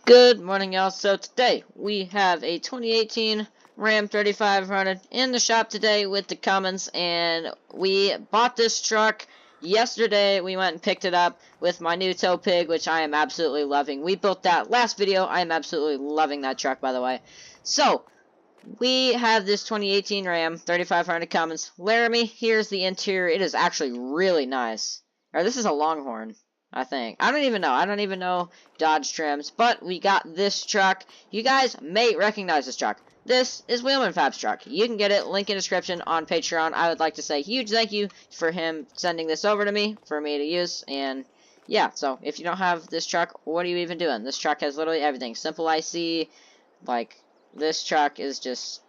Good morning, y'all. So today we have a 2018 Ram 3500 in the shop today with the Cummins, and we bought this truck yesterday. We went and picked it up with my new tow pig, which I am absolutely loving. We built that last video. I am absolutely loving that truck, by the way. So we have this 2018 Ram 3500 Cummins. Laramie, here's the interior. It is actually really nice. Or this is a Longhorn, I think. I don't even know Dodge trims, but we got this truck. You guys may recognize this truck. This is Wheelman Fab's truck. You can get it, link in description on Patreon. I would like to say a huge thank you for him sending this over to me for me to use. And yeah, so if you don't have this truck, what are you even doing? This truck has literally everything. Simple IC, like, this truck is just,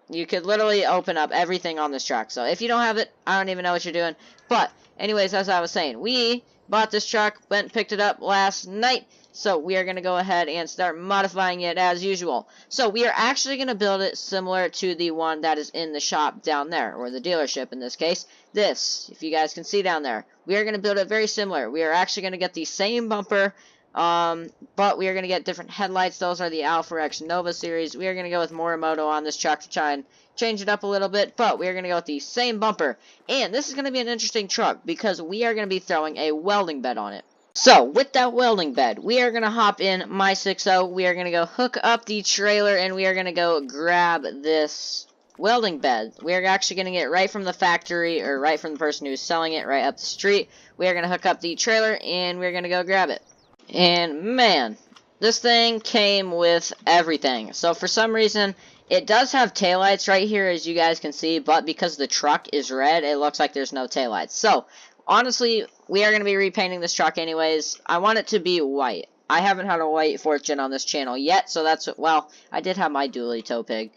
you could literally open up everything on this truck. So if you don't have it, I don't even know what you're doing. But anyways, as I was saying, we bought this truck, went and picked it up last night. So we are going to go ahead and start modifying it as usual. So we are actually going to build it similar to the one that is in the shop down there, or the dealership in this case. This, if you guys can see down there, we are going to build it very similar. We are actually going to get the same bumper, but we are going to get different headlights. Those are the Alpha X Nova series. We are going to go with Morimoto on this truck to try and change it up a little bit, but we are going to go with the same bumper. And this is going to be an interesting truck because we are going to be throwing a welding bed on it. So with that welding bed, we are going to hop in my 6.0. We are going to go hook up the trailer, and we are going to go grab this welding bed. We are actually going to get it right from the factory, or right from the person who's selling it, right up the street. We are going to hook up the trailer, and we're going to go grab it. And man, this thing came with everything. So for some reason, it does have taillights right here, as you guys can see, but because the truck is red, it looks like there's no taillights. So honestly, we are going to be repainting this truck anyways. I want it to be white. I haven't had a white fortune on this channel yet, so that's, well, I did have my dually tow pig.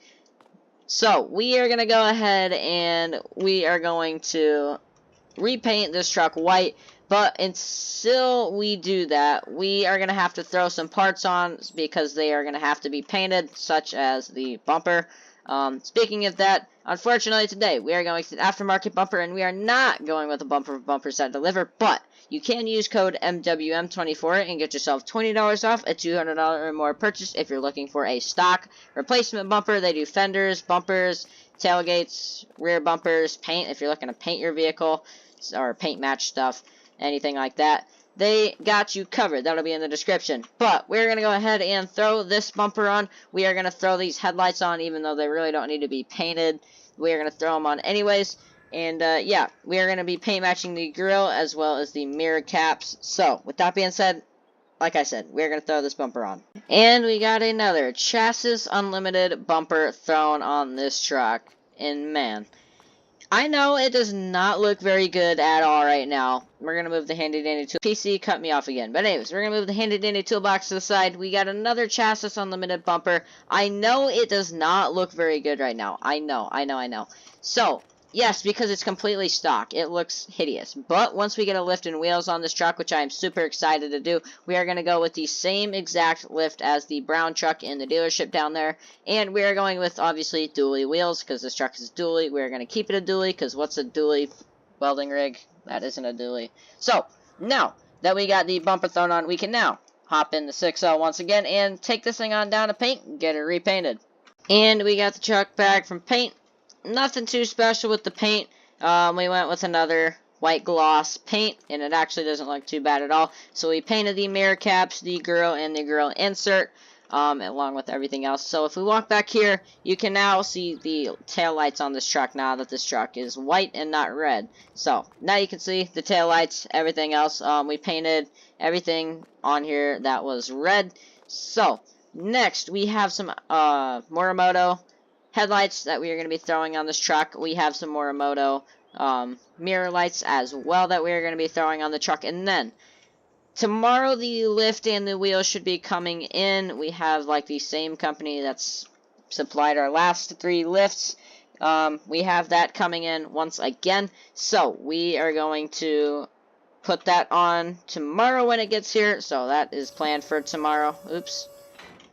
So we are going to go ahead and we are going to repaint this truck white. But until we do that, we are going to have to throw some parts on because they are going to have to be painted, such as the bumper. Speaking of that, unfortunately today, we are going to the aftermarket bumper, and we are not going with a bumper set deliver, but you can use code MWM24 and get yourself $20 off a $200 or more purchase if you're looking for a stock replacement bumper. They do fenders, bumpers, tailgates, rear bumpers, paint if you're looking to paint your vehicle, or paint match stuff. Anything like that, they got you covered. That'll be in the description. But we're going to go ahead and throw this bumper on. We are going to throw these headlights on, even though they really don't need to be painted. We are going to throw them on anyways. And yeah, we are going to be paint matching the grille as well as the mirror caps. So with that being said, like I said, we're going to throw this bumper on. And we got another Chassis Unlimited bumper thrown on this truck. And man, I know it does not look very good at all right now. We're going to move the handy dandy tool. PC cut me off again. But anyways, we're going to move the handy dandy toolbox to the side. We got another Chassis Unlimited bumper. I know it does not look very good right now. I know. So, yes, because it's completely stock, it looks hideous. But once we get a lift and wheels on this truck, which I am super excited to do, we are going to go with the same exact lift as the brown truck in the dealership down there. And we are going with, obviously, dually wheels, because this truck is dually. We are going to keep it a dually, because what's a dually welding rig? That isn't a dually. So, now that we got the bumper thrown on, we can now hop in the 6.0 once again and take this thing on down to paint and get it repainted. And we got the truck back from paint. Nothing too special with the paint. We went with another white gloss paint, and it actually doesn't look too bad at all. So we painted the mirror caps, the grille, and the grille insert, along with everything else. So if we walk back here, you can now see the tail lights on this truck now that this truck is white and not red. So now you can see the tail lights, everything else. We painted everything on here that was red. So next we have some Morimoto headlights that we are going to be throwing on this truck. We have some Morimoto mirror lights as well that we are going to be throwing on the truck. And then tomorrow the lift and the wheels should be coming in. We have like the same company that's supplied our last 3 lifts. We have that coming in once again. So we are going to put that on tomorrow when it gets here. So that is planned for tomorrow. Oops.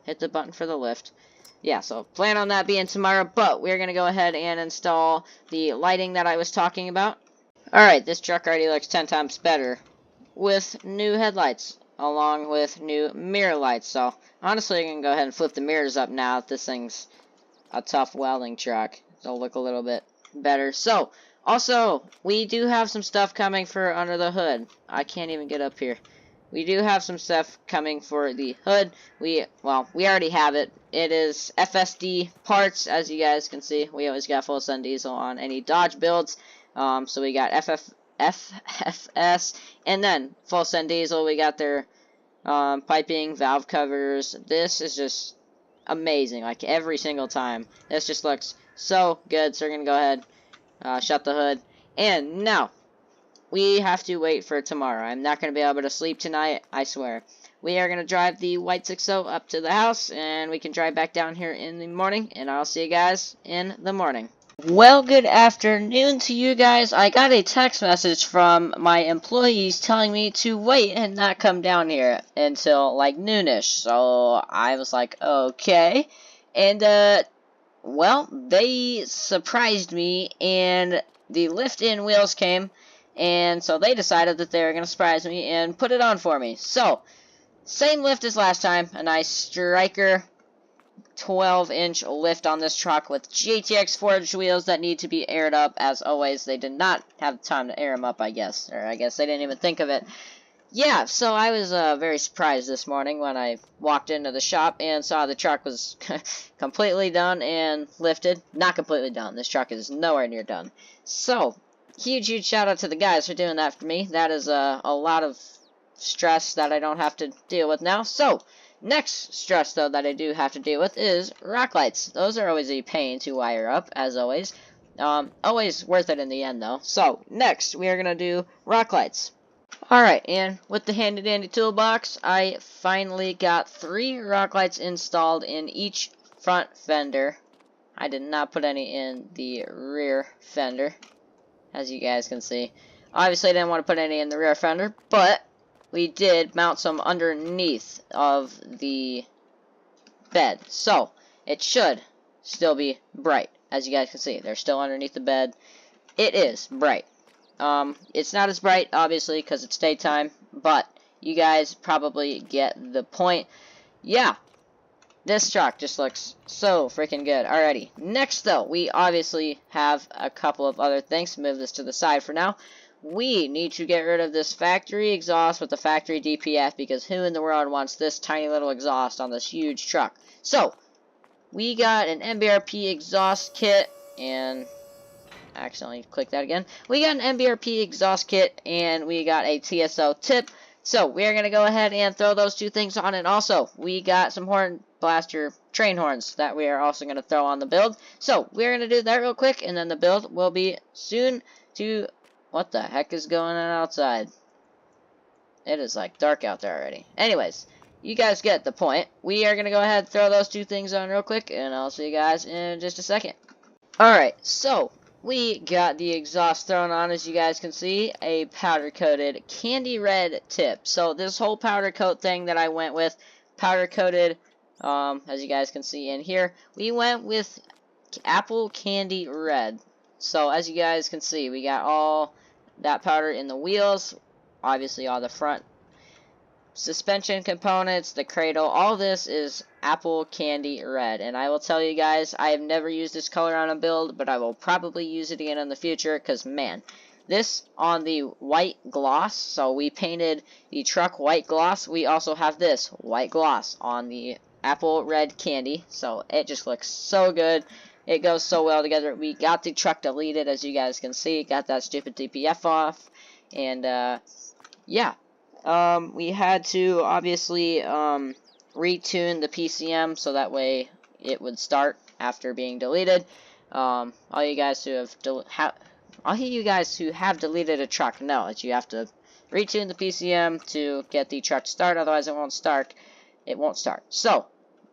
Hit the button for the lift. Yeah, so plan on that being tomorrow, but we're going to go ahead and install the lighting that I was talking about. Alright, this truck already looks 10 times better with new headlights. along with new mirror lights. So honestly, I can go ahead and flip the mirrors up now that this thing's a tough welding truck. It'll look a little bit better. So also, we do have some stuff coming for under the hood. I can't even get up here. We do have some stuff coming for the hood. We already have it. It is FSD parts, as you guys can see. We always got full send diesel on any Dodge builds. So we got FFS, and then full send diesel. We got their piping, valve covers. This is just amazing. Like every single time, this just looks so good. So we're gonna go ahead, shut the hood, and now we have to wait for tomorrow. I'm not going to be able to sleep tonight, I swear. We are going to drive the white 6.0 up to the house, and we can drive back down here in the morning, and I'll see you guys in the morning. Well, good afternoon to you guys. I got a text message from my employees telling me to wait and not come down here until like noonish. So I was like, okay. And, well, they surprised me, and the lift-in wheels came. And so they decided that they were going to surprise me and put it on for me. So, same lift as last time. A nice Striker 12-inch lift on this truck with GTX forged wheels that need to be aired up. As always, they did not have time to air them up, I guess. Or I guess they didn't even think of it. Yeah, so I was very surprised this morning when I walked into the shop and saw the truck was completely done and lifted. Not completely done. This truck is nowhere near done. So, huge shout out to the guys for doing that for me. That is a lot of stress that I don't have to deal with now. So, next stress, though, that I do have to deal with is rock lights. Those are always a pain to wire up, as always. Always worth it in the end, though. So, next, we are going to do rock lights. Alright, and with the handy dandy toolbox, I finally got 3 rock lights installed in each front fender. I did not put any in the rear fender, as you guys can see. Obviously, I didn't want to put any in the rear fender, but we did mount some underneath of the bed. So, it should still be bright. As you guys can see, they're still underneath the bed. It is bright. It's not as bright, obviously, because it's daytime, but you guys probably get the point. Yeah, this truck just looks so freaking good. Alrighty, next though, we obviously have a couple of other things. Move this to the side for now. We need to get rid of this factory exhaust with the factory DPF, because who in the world wants this tiny little exhaust on this huge truck? So, we got an MBRP exhaust kit, and accidentally clicked that again. We got an MBRP exhaust kit, and we got a TSO tip. So we're going to go ahead and throw those 2 things on, and also we got some horn blaster train horns that we are also going to throw on the build. So we're going to do that real quick, and then the build will be soon to... What the heck is going on outside? It is like dark out there already. Anyways, you guys get the point. We are going to go ahead and throw those 2 things on real quick, and I'll see you guys in just a second. Alright, so we got the exhaust thrown on, as you guys can see, a powder-coated candy red tip. So this whole powder coat thing that I went with, powder-coated, as you guys can see in here, we went with apple candy red. So as you guys can see, we got all that powder in the wheels, obviously all the front suspension components, the cradle, all this is apple candy red. And I will tell you guys, I have never used this color on a build, but I will probably use it again in the future, because man, this on the white gloss, so we painted the truck white gloss, we also have this white gloss on the apple red candy, so it just looks so good. It goes so well together. We got the truck deleted, as you guys can see, got that stupid DPF off, and yeah. We had to obviously retune the PCM so that way it would start after being deleted. All you guys who have deleted a truck know that you have to retune the PCM to get the truck to start, otherwise it won't start. It won't start. So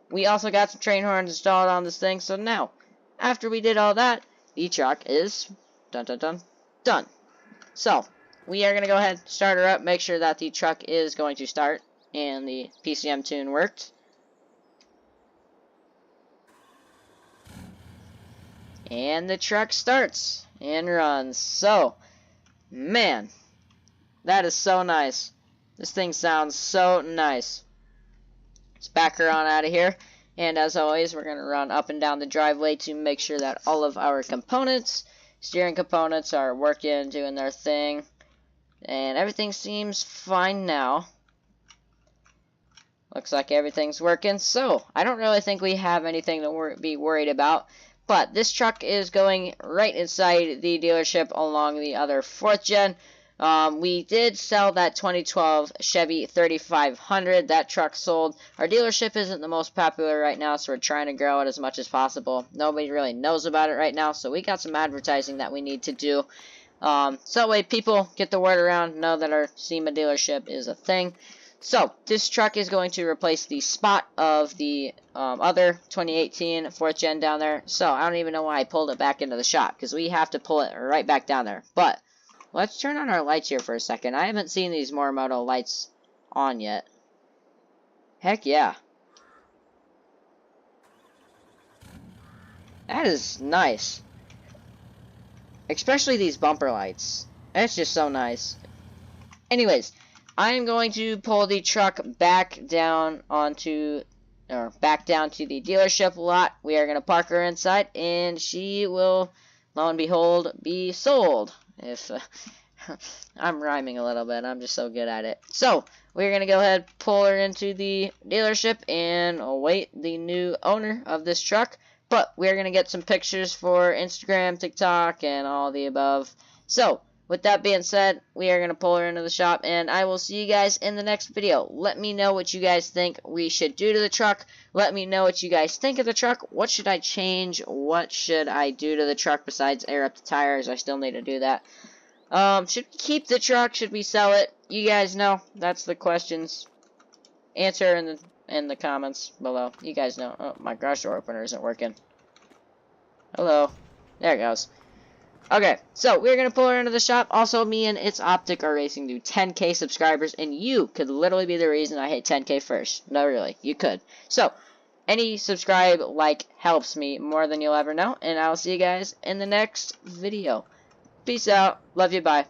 we also got some train horns installed on this thing. So now, after we did all that, the truck is done. So we are going to go ahead and start her up, make sure that the truck is going to start, and the PCM tune worked. And the truck starts and runs. So, man, that is so nice. This thing sounds so nice. Let's back her on out of here. And as always, we're going to run up and down the driveway to make sure that all of our components, steering components, are working, doing their thing. And everything seems fine now. Looks like everything's working. So, I don't really think we have anything to be worried about. But this truck is going right inside the dealership along the other 4th gen. We did sell that 2012 Chevy 3500. That truck sold. Our dealership isn't the most popular right now, so we're trying to grow it as much as possible. Nobody really knows about it right now, so we got some advertising that we need to do. So that way people get the word around, know that our SEMA dealership is a thing. So, this truck is going to replace the spot of the other 2018 4th gen down there. So, I don't even know why I pulled it back into the shop, because we have to pull it right back down there. But, let's turn on our lights here for a second. I haven't seen these Morimoto lights on yet. Heck yeah. That is nice. Especially these bumper lights. That's just so nice. Anyways, I am going to pull the truck back down to the dealership lot. We are going to park her inside, and she will, lo and behold, be sold. If I'm rhyming a little bit, I'm just so good at it. So, we're going to go ahead, pull her into the dealership, and await the new owner of this truck. But we're going to get some pictures for Instagram, TikTok, and all the above. So, with that being said, we are going to pull her into the shop, and I will see you guys in the next video. Let me know what you guys think we should do to the truck. Let me know what you guys think of the truck. What should I change? What should I do to the truck besides air up the tires? I still need to do that. Should we keep the truck? Should we sell it? You guys know. That's the questions. Answer in the comments below. You guys know. Oh, my garage door opener isn't working. Hello. There it goes. Okay, so we're going to pull her into the shop. Also, me and It's Optic are racing to 10K subscribers, and you could literally be the reason I hit 10K first. No, really, you could. So, any subscribe, like, helps me more than you'll ever know, and I'll see you guys in the next video. Peace out. Love you. Bye.